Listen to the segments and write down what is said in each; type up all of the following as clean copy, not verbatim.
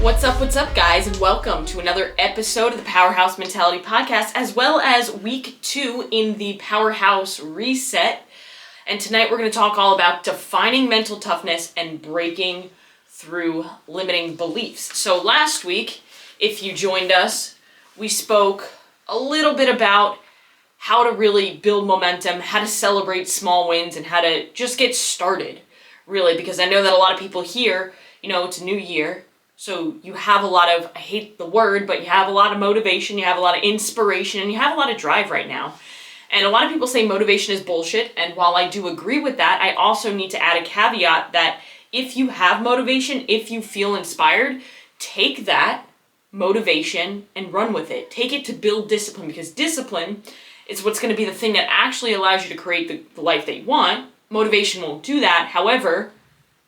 What's up, guys, and welcome to another episode of the Powerhouse Mentality Podcast, as well as week 2 in the Powerhouse Reset. And tonight we're going to talk all about defining mental toughness and breaking through limiting beliefs. So last week, if you joined us, we spoke a little bit about how to really build momentum, how to celebrate small wins, and how to just get started, really, because I know that a lot of people here, it's a new year. So you have a lot of, I hate the word, but you have a lot of motivation, you have a lot of inspiration, and you have a lot of drive right now. And a lot of people say motivation is bullshit, and while I do agree with that, I also need to add a caveat that if you have motivation, if you feel inspired, take that motivation and run with it. Take it to build discipline, because discipline is what's going to be the thing that actually allows you to create the life that you want. Motivation won't do that. However,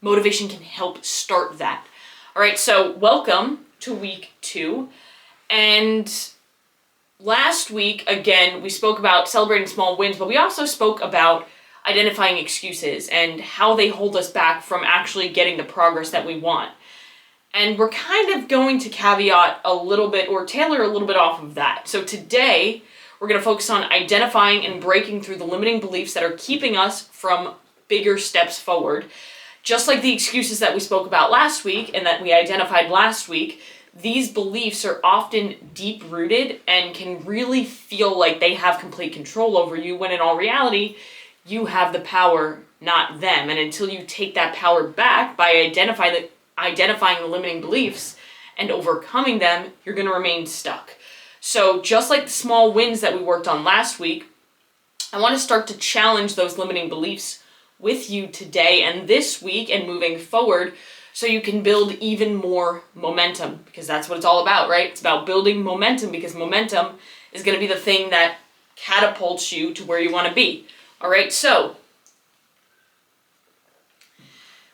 motivation can help start that. All right, so welcome to week 2. And last week, again, we spoke about celebrating small wins, but we also spoke about identifying excuses and how they hold us back from actually getting the progress that we want. And we're kind of going to caveat a little bit or tailor a little bit off of that. So today, we're going to focus on identifying and breaking through the limiting beliefs that are keeping us from bigger steps forward. Just like the excuses that we spoke about last week and that we identified last week, these beliefs are often deep-rooted and can really feel like they have complete control over you, when in all reality, you have the power, not them. And until you take that power back by identifying the limiting beliefs and overcoming them, you're going to remain stuck. So just like the small wins that we worked on last week, I want to start to challenge those limiting beliefs with you today and this week and moving forward, so you can build even more momentum, because that's what it's all about, right? It's about building momentum, because momentum is going to be the thing that catapults you to where you want to be. All right, so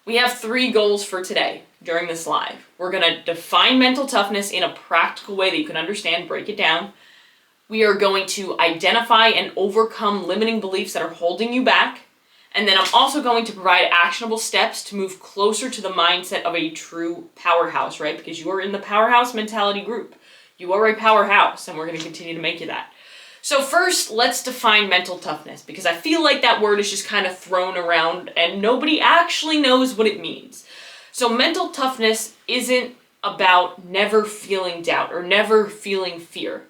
we have 3 goals for today during this live. We're going to define mental toughness in a practical way that you can understand, break it down. We are going to identify and overcome limiting beliefs that are holding you back. And then I'm also going to provide actionable steps to move closer to the mindset of a true powerhouse, right? Because you are in the Powerhouse Mentality group. You are a powerhouse, and we're going to continue to make you that. So first, let's define mental toughness, because I feel like that word is just kind of thrown around and nobody actually knows what it means. So mental toughness isn't about never feeling doubt or never feeling fear.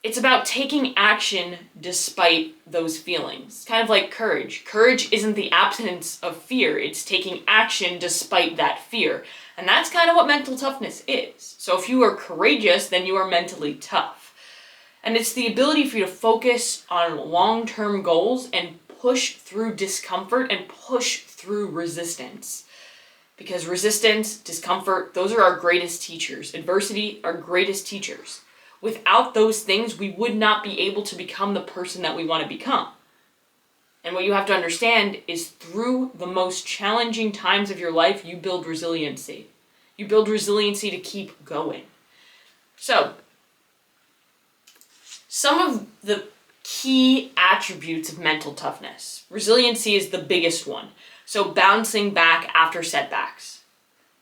It's about taking action despite those feelings. Kind of like courage. Courage isn't the absence of fear. It's taking action despite that fear. And that's kind of what mental toughness is. So if you are courageous, then you are mentally tough. And it's the ability for you to focus on long-term goals and push through discomfort and push through resistance. Because resistance, discomfort, those are our greatest teachers. Adversity, our greatest teachers. Without those things, we would not be able to become the person that we want to become. And what you have to understand is, through the most challenging times of your life, you build resiliency. You build resiliency to keep going. So, some of the key attributes of mental toughness. Resiliency is the biggest one. So, bouncing back after setbacks.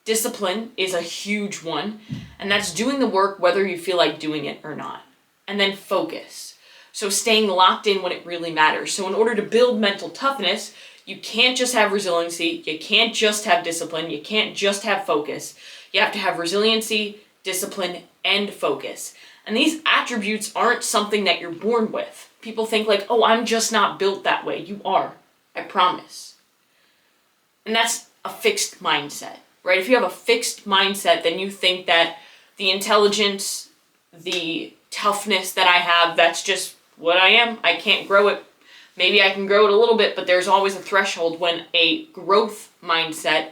Discipline is a huge one, and that's doing the work whether you feel like doing it or not. And then focus. So staying locked in when it really matters. So in order to build mental toughness, you can't just have resiliency, you can't just have discipline, you can't just have focus. You have to have resiliency, discipline, and focus. And these attributes aren't something that you're born with. People think like, oh, I'm just not built that way. You are, I promise. And that's a fixed mindset. Right? If you have a fixed mindset, then you think that the intelligence, the toughness that I have, that's just what I am. I can't grow it. Maybe I can grow it a little bit, but there's always a threshold. When a growth mindset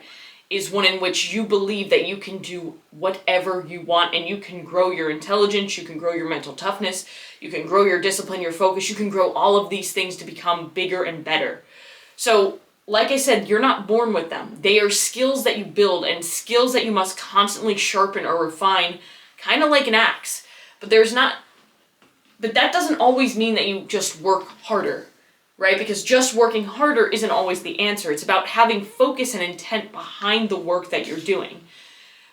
is one in which you believe that you can do whatever you want, and you can grow your intelligence, you can grow your mental toughness, you can grow your discipline, your focus, you can grow all of these things to become bigger and better. So, like I said, you're not born with them. They are skills that you build and skills that you must constantly sharpen or refine, kind of like an axe. But that doesn't always mean that you just work harder, right? Because just working harder isn't always the answer. It's about having focus and intent behind the work that you're doing.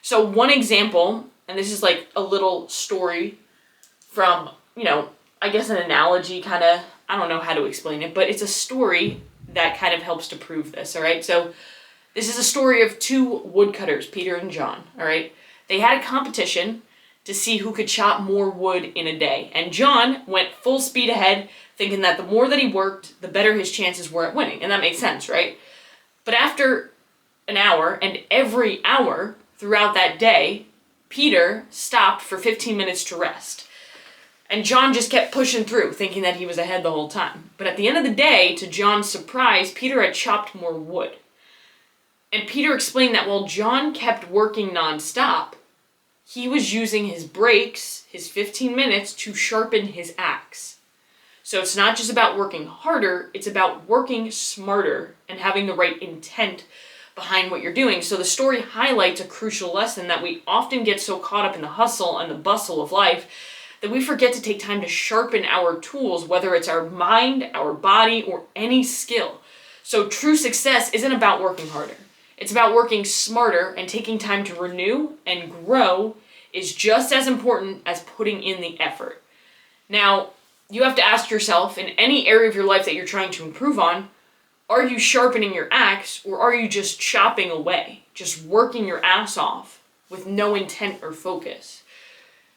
So one example, and this is like a little story from, I guess an analogy kind of, I don't know how to explain it, but it's a story that kind of helps to prove this, all right? So this is a story of two woodcutters, Peter and John, all right? They had a competition to see who could chop more wood in a day. And John went full speed ahead, thinking that the more that he worked, the better his chances were at winning. And that makes sense, right? But after an hour, and every hour throughout that day, Peter stopped for 15 minutes to rest. And John just kept pushing through, thinking that he was ahead the whole time. But at the end of the day, to John's surprise, Peter had chopped more wood. And Peter explained that while John kept working nonstop, he was using his breaks, his 15 minutes, to sharpen his axe. So it's not just about working harder, it's about working smarter and having the right intent behind what you're doing. So the story highlights a crucial lesson that we often get so caught up in the hustle and the bustle of life that we forget to take time to sharpen our tools, whether it's our mind, our body, or any skill. So true success isn't about working harder. It's about working smarter, and taking time to renew and grow is just as important as putting in the effort. Now, you have to ask yourself, in any area of your life that you're trying to improve on, are you sharpening your axe, or are you just chopping away, just working your ass off with no intent or focus?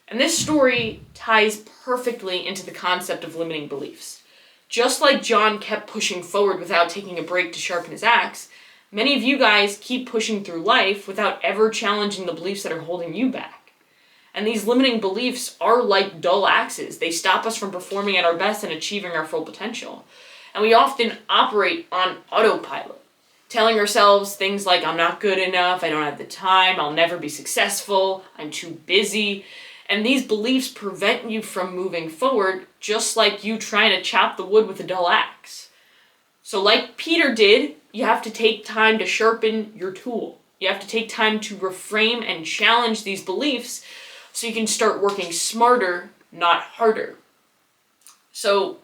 And this story ties perfectly into the concept of limiting beliefs. Just like John kept pushing forward without taking a break to sharpen his axe, many of you guys keep pushing through life without ever challenging the beliefs that are holding you back. And these limiting beliefs are like dull axes. They stop us from performing at our best and achieving our full potential. And we often operate on autopilot, telling ourselves things like, I'm not good enough, I don't have the time, I'll never be successful, I'm too busy. And these beliefs prevent you from moving forward, just like you trying to chop the wood with a dull axe. So like Peter did, you have to take time to sharpen your tool. You have to take time to reframe and challenge these beliefs so you can start working smarter, not harder. So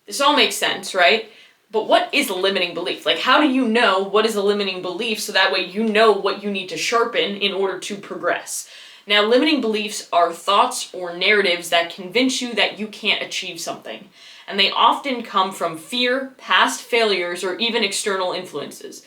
this all makes sense, right? But what is a limiting belief? Like, how do you know what is a limiting belief so that way you know what you need to sharpen in order to progress? Now, limiting beliefs are thoughts or narratives that convince you that you can't achieve something. And they often come from fear, past failures, or even external influences.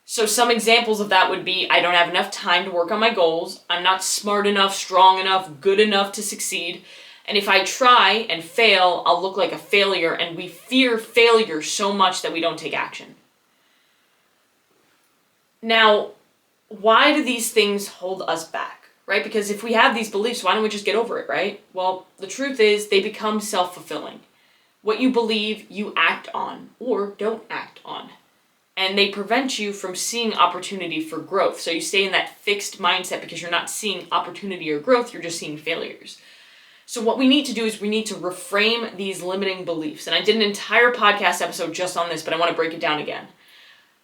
So some examples of that would be, I don't have enough time to work on my goals, I'm not smart enough, strong enough, good enough to succeed, and if I try and fail, I'll look like a failure, and we fear failure so much that we don't take action. Now, why do these things hold us back? Right? Because if we have these beliefs, why don't we just get over it, right? Well, the truth is they become self-fulfilling. What you believe, you act on or don't act on. And they prevent you from seeing opportunity for growth. So you stay in that fixed mindset because you're not seeing opportunity or growth, you're just seeing failures. So what we need to do is we need to reframe these limiting beliefs. And I did an entire podcast episode just on this, but I want to break it down again.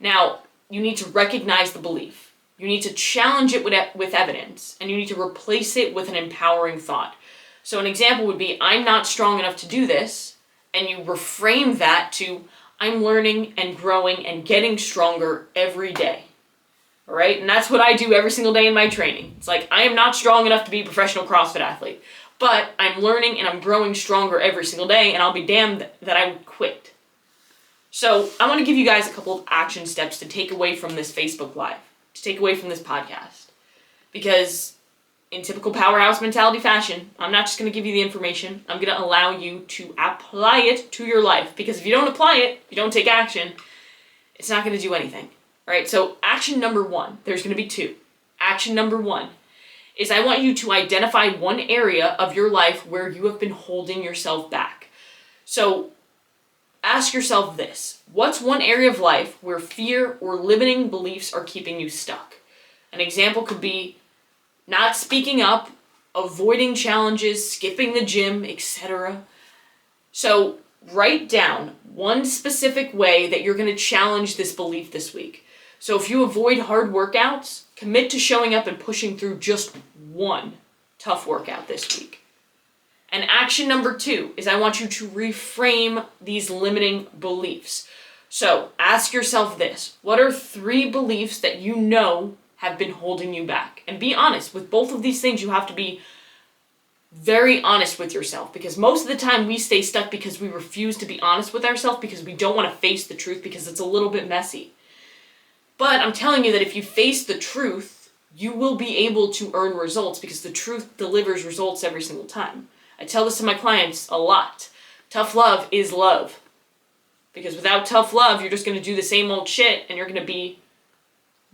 Now, you need to recognize the belief. You need to challenge it with evidence, and you need to replace it with an empowering thought. So an example would be, I'm not strong enough to do this, and you reframe that to, I'm learning and growing and getting stronger every day. All right? And that's what I do every single day in my training. It's like, I am not strong enough to be a professional CrossFit athlete, but I'm learning and I'm growing stronger every single day, and I'll be damned that I would quit. So I want to give you guys a couple of action steps to take away from this Facebook Live, to take away from this podcast. Because in typical Powerhouse Mentality fashion, I'm not just going to give you the information. I'm going to allow you to apply it to your life. Because if you don't apply it, if you don't take action, it's not going to do anything. All right, so action number 1, there's going to be 2. Action number 1 is I want you to identify one area of your life where you have been holding yourself back. So ask yourself this: what's one area of life where fear or limiting beliefs are keeping you stuck? An example could be not speaking up, avoiding challenges, skipping the gym, etc. So write down one specific way that you're going to challenge this belief this week. So if you avoid hard workouts, commit to showing up and pushing through just one tough workout this week. And action number 2 is I want you to reframe these limiting beliefs. So ask yourself this: what are 3 beliefs that you know have been holding you back? And be honest. With both of these things, you have to be very honest with yourself, because most of the time we stay stuck because we refuse to be honest with ourselves because we don't want to face the truth because it's a little bit messy. But I'm telling you that if you face the truth, you will be able to earn results because the truth delivers results every single time. I tell this to my clients a lot. Tough love is love. Because without tough love, you're just going to do the same old shit and you're going to be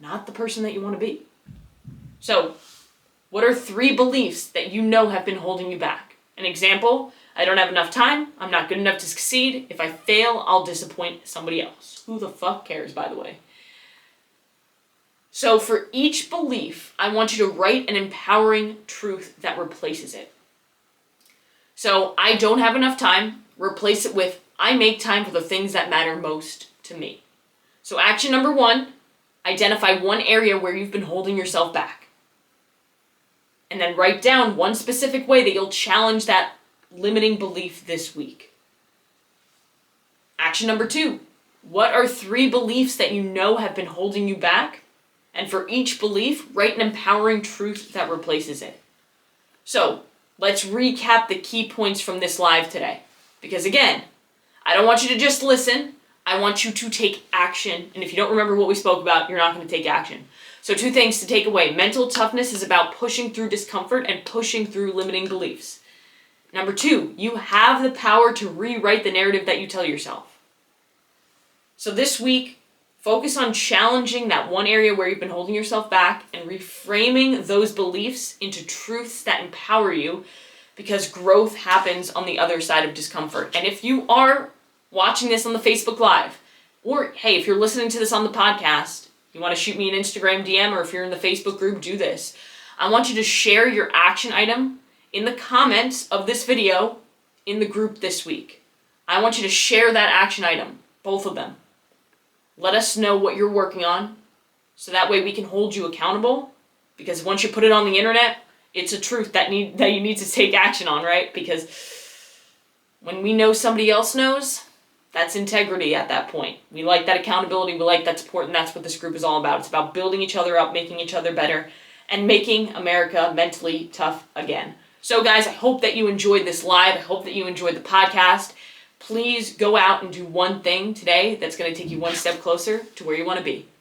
not the person that you want to be. So, what are 3 beliefs that you know have been holding you back? An example, I don't have enough time, I'm not good enough to succeed, if I fail, I'll disappoint somebody else. Who the fuck cares, by the way? So for each belief, I want you to write an empowering truth that replaces it. So, I don't have enough time, replace it with, I make time for the things that matter most to me. So action number 1, identify one area where you've been holding yourself back. And then write down one specific way that you'll challenge that limiting belief this week. Action number 2, what are 3 beliefs that you know have been holding you back? And for each belief, write an empowering truth that replaces it. So, let's recap the key points from this live today. Because again, I don't want you to just listen. I want you to take action. And if you don't remember what we spoke about, you're not going to take action. So 2 things to take away. Mental toughness is about pushing through discomfort and pushing through limiting beliefs. Number 2, you have the power to rewrite the narrative that you tell yourself. So this week, focus on challenging that one area where you've been holding yourself back and reframing those beliefs into truths that empower you, because growth happens on the other side of discomfort. And if you are watching this on the Facebook Live, or hey, if you're listening to this on the podcast, you want to shoot me an Instagram DM, or if you're in the Facebook group, do this. I want you to share your action item in the comments of this video in the group this week. I want you to share that action item, both of them. Let us know what you're working on, so that way we can hold you accountable, because once you put it on the internet, it's a truth that you need to take action on, right? Because when we know somebody else knows, that's integrity at that point. We like that accountability, we like that support, and that's what this group is all about. It's about building each other up, making each other better, and making America mentally tough again. So guys, I hope that you enjoyed this live. I hope that you enjoyed the podcast. Please go out and do one thing today that's going to take you one step closer to where you want to be.